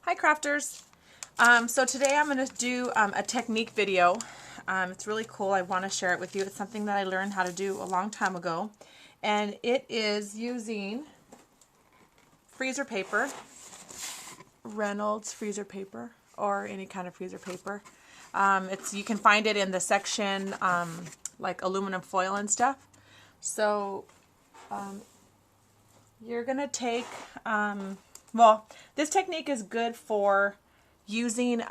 Hi crafters. So today I'm going to do a technique video. It's really cool. I want to share it with you. It's something that I learned how to do a long time ago. And it is using freezer paper, Reynolds freezer paper, or any kind of freezer paper. You can find it in the section like aluminum foil and stuff. So you're going to take, well, this technique is good for using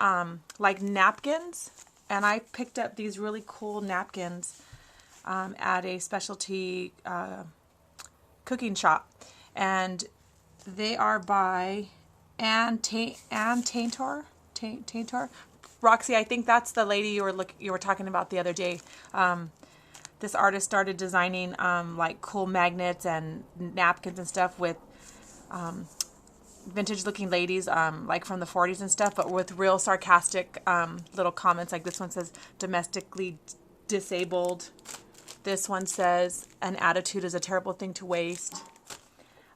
like napkins. And I picked up these really cool napkins at a specialty cooking shop. And they are by Ann Taintor. Roxy, I think that's the lady you were talking about the other day. This artist started designing like cool magnets and napkins and stuff with vintage looking ladies like from the 40s and stuff, but with real sarcastic little comments. Like this one says domestically disabled. This one says an attitude is a terrible thing to waste.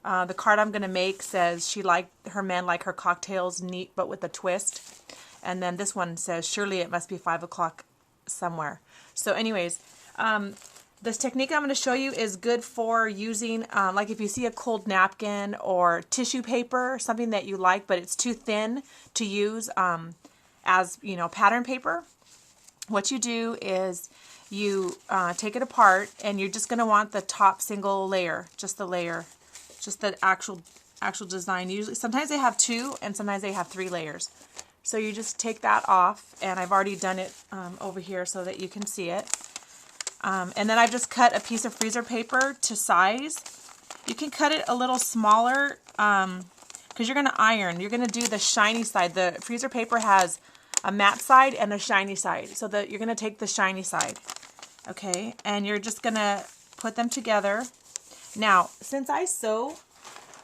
The card I'm going to make says her men like her cocktails neat but with a twist. And then this one says surely it must be 5 o'clock somewhere. So anyways, this technique I'm going to show you is good for using, like if you see a cold napkin or tissue paper, something that you like, but it's too thin to use as, pattern paper. What you do is you take it apart, and you're just going to want the top single layer, just the actual design. Usually, sometimes they have 2, and sometimes they have 3 layers. So you just take that off, and I've already done it over here so that you can see it. And then I've just cut a piece of freezer paper to size. You can cut it a little smaller because you're going to iron. You're going to do the shiny side. The freezer paper has a matte side and a shiny side. So that you're going to take the shiny side. Okay, and you're just going to put them together. Now, since I sew,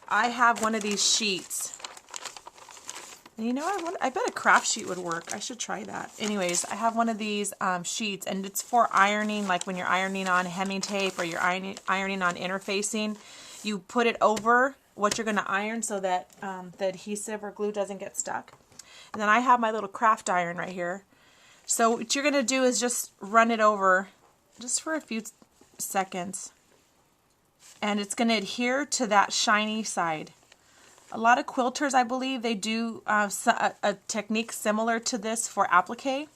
I have one of these sheets. And I bet a craft sheet would work. I should try that. Anyways, I have one of these sheets, and it's for ironing, like when you're ironing on hemming tape or you're ironing on interfacing. You put it over what you're going to iron so that the adhesive or glue doesn't get stuck. And then I have my little craft iron right here. So what you're going to do is just run it over just for a few seconds. And it's going to adhere to that shiny side. A lot of quilters, I believe, they do a technique similar to this for applique.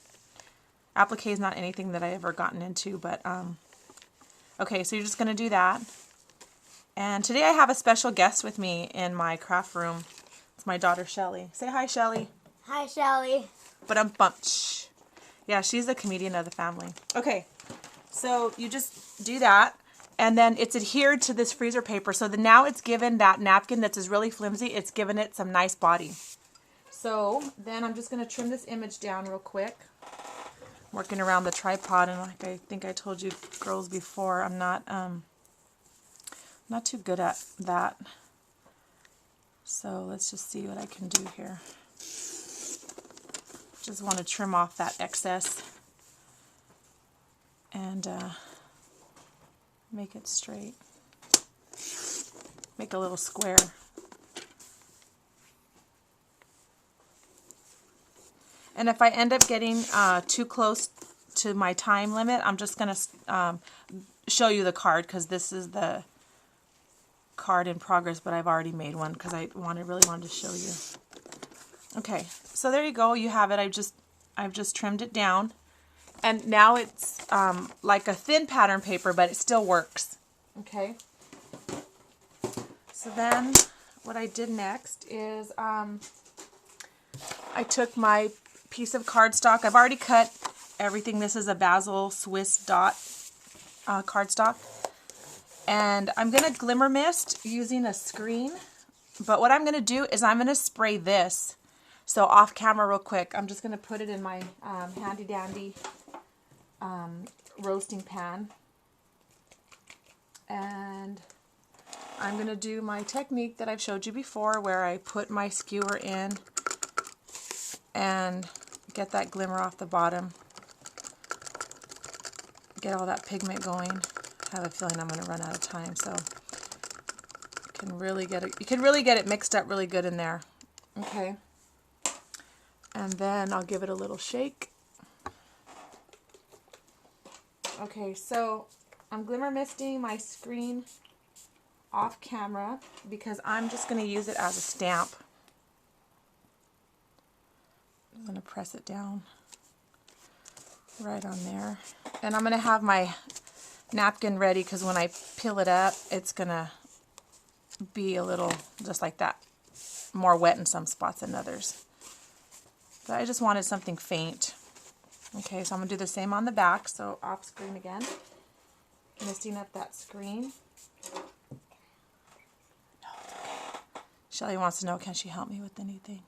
Applique is not anything that I've ever gotten into, but okay, so you're just going to do that. And today I have a special guest with me in my craft room. It's my daughter, Shelly. Say hi, Shelly. Hi, Shelly. But I'm bumped. Yeah, she's the comedian of the family. Okay, so you just do that. And then it's adhered to this freezer paper. So now it's given that napkin that's really flimsy, it's given it some nice body. So then I'm just going to trim this image down real quick. I'm working around the tripod, and like I think I told you girls before, I'm not too good at that. So let's just see what I can do here. Just want to trim off that excess and make it straight. Make a little square. And if I end up getting too close to my time limit, I'm just going to show you the card, because this is the card in progress, but I've already made one because I really wanted to show you. Okay, so there you go. You have it. I've just trimmed it down. And now it's like a thin pattern paper, but it still works. Okay. So then what I did next is I took my piece of cardstock. I've already cut everything. This is a Basil Swiss dot cardstock. And I'm going to glimmer mist using a screen. But what I'm going to do is I'm going to spray this. So off camera real quick, I'm just going to put it in my handy dandy roasting pan, and I'm going to do my technique that I've showed you before, where I put my skewer in and get that glimmer off the bottom, get all that pigment going. I have a feeling I'm going to run out of time, so you can really get it mixed up really good in there. Okay. And then I'll give it a little shake. Okay, so I'm glimmer misting my screen off camera because I'm just going to use it as a stamp. I'm going to press it down right on there. And I'm going to have my napkin ready because when I peel it up, it's going to be a little just like that. More wet in some spots than others. But I just wanted something faint. Okay, so I'm going to do the same on the back. So off screen again. Misting up that screen. No, it's okay. Shelly wants to know, can she help me with anything?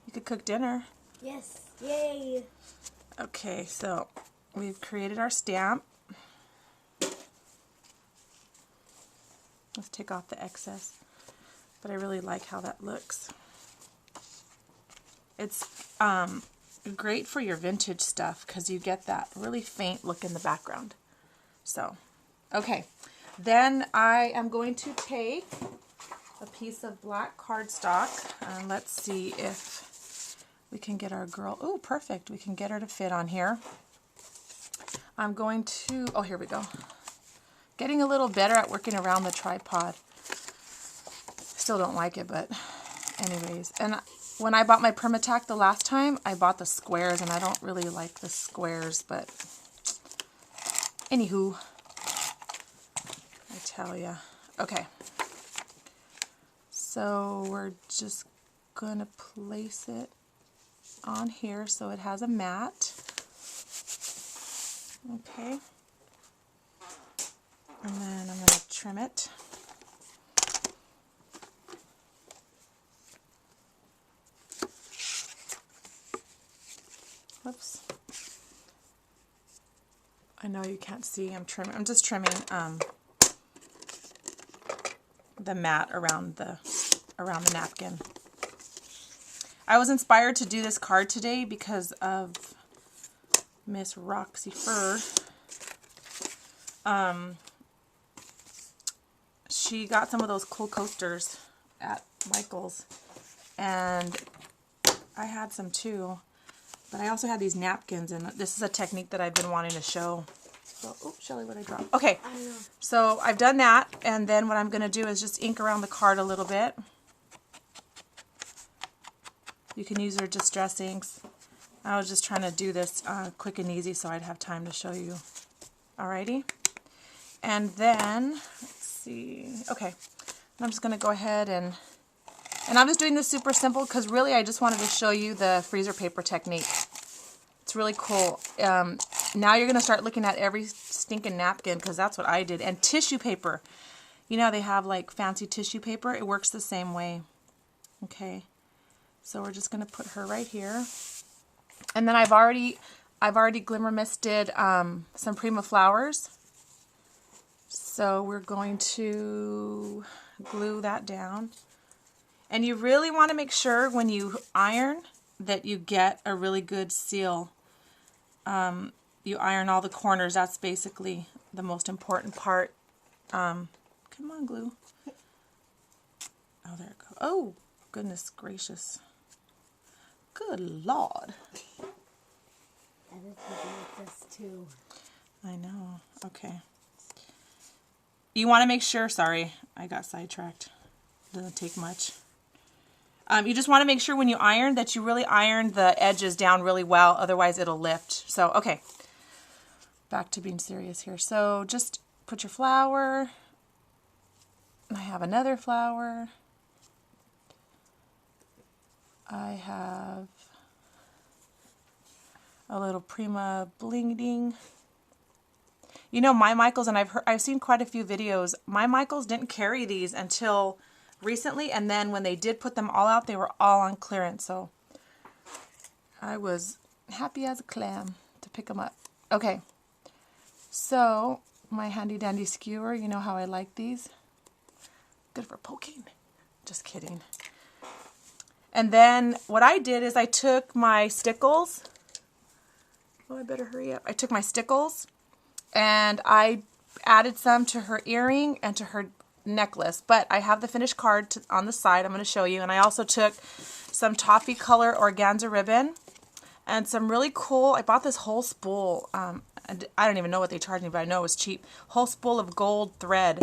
You could cook dinner. Yes. Yay. Okay, so we've created our stamp. Let's take off the excess. But I really like how that looks. It's great for your vintage stuff because you get that really faint look in the background. So, okay. Then I am going to take a piece of black cardstock and let's see if we can get our girl. Oh, perfect. We can get her to fit on here. I'm going to, oh, here we go. Getting a little better at working around the tripod. Still don't like it, but anyways. And when I bought my Permatac the last time, I bought the squares, and I don't really like the squares, but anywho, I tell ya. Okay. So we're just going to place it on here so it has a mat. Okay. And then I'm going to trim it. Whoops. I know you can't see. I'm just trimming the mat around the napkin. I was inspired to do this card today because of Miss Roxy Fur. She got some of those cool coasters at Michael's, and I had some too. But I also had these napkins, and this is a technique that I've been wanting to show. So, oh, Shelly, what did I drop? Okay, so I've done that, and then what I'm going to do is just ink around the card a little bit. You can use your distress inks. I was just trying to do this quick and easy so I'd have time to show you. Alrighty. And then, let's see. Okay, I'm just going to go ahead and I'm just doing this super simple because really I just wanted to show you the freezer paper technique. It's really cool. Now you're going to start looking at every stinking napkin because that's what I did. And tissue paper. You know they have like fancy tissue paper. It works the same way. Okay. So we're just going to put her right here. And then I've already glimmer misted some Prima flowers. So we're going to glue that down. And you really want to make sure when you iron that you get a really good seal. You iron all the corners. That's basically the most important part. Come on, glue. Oh, there it goes. Oh, goodness gracious. Good Lord. I did like this too. I know. Okay. You want to make sure, sorry, I got sidetracked. Doesn't take much. You just want to make sure when you iron that you really iron the edges down really well, otherwise it'll lift. So, okay, back to being serious here. So just put your flower. I have another flower. I have a little Prima bling ding. You know, my Michaels, and I've seen quite a few videos. My Michaels didn't carry these until recently, and then when they did put them all out, they were all on clearance, so I was happy as a clam to pick them up. Okay, so my handy dandy skewer, you know how I like these. Good for poking. Just kidding. And then what I did is I took my stickles. Oh, I better hurry up. I took my stickles and I added some to her earring and to her necklace, but I have the finished card on the side. I'm going to show you. And I also took some toffee color organza ribbon, and some really cool, I bought this whole spool, and I don't even know what they charged me, but I know it was cheap, whole spool of gold thread,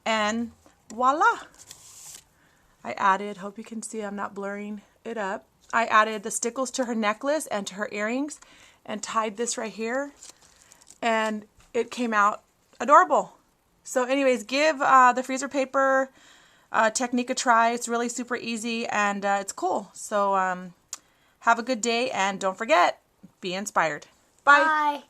and voila! I added, hope you can see I'm not blurring it up, I added the stickles to her necklace and to her earrings, and tied this right here, and it came out adorable. So anyways, give the freezer paper technique a try. It's really super easy, and it's cool. So have a good day, and don't forget, be inspired. Bye. Bye.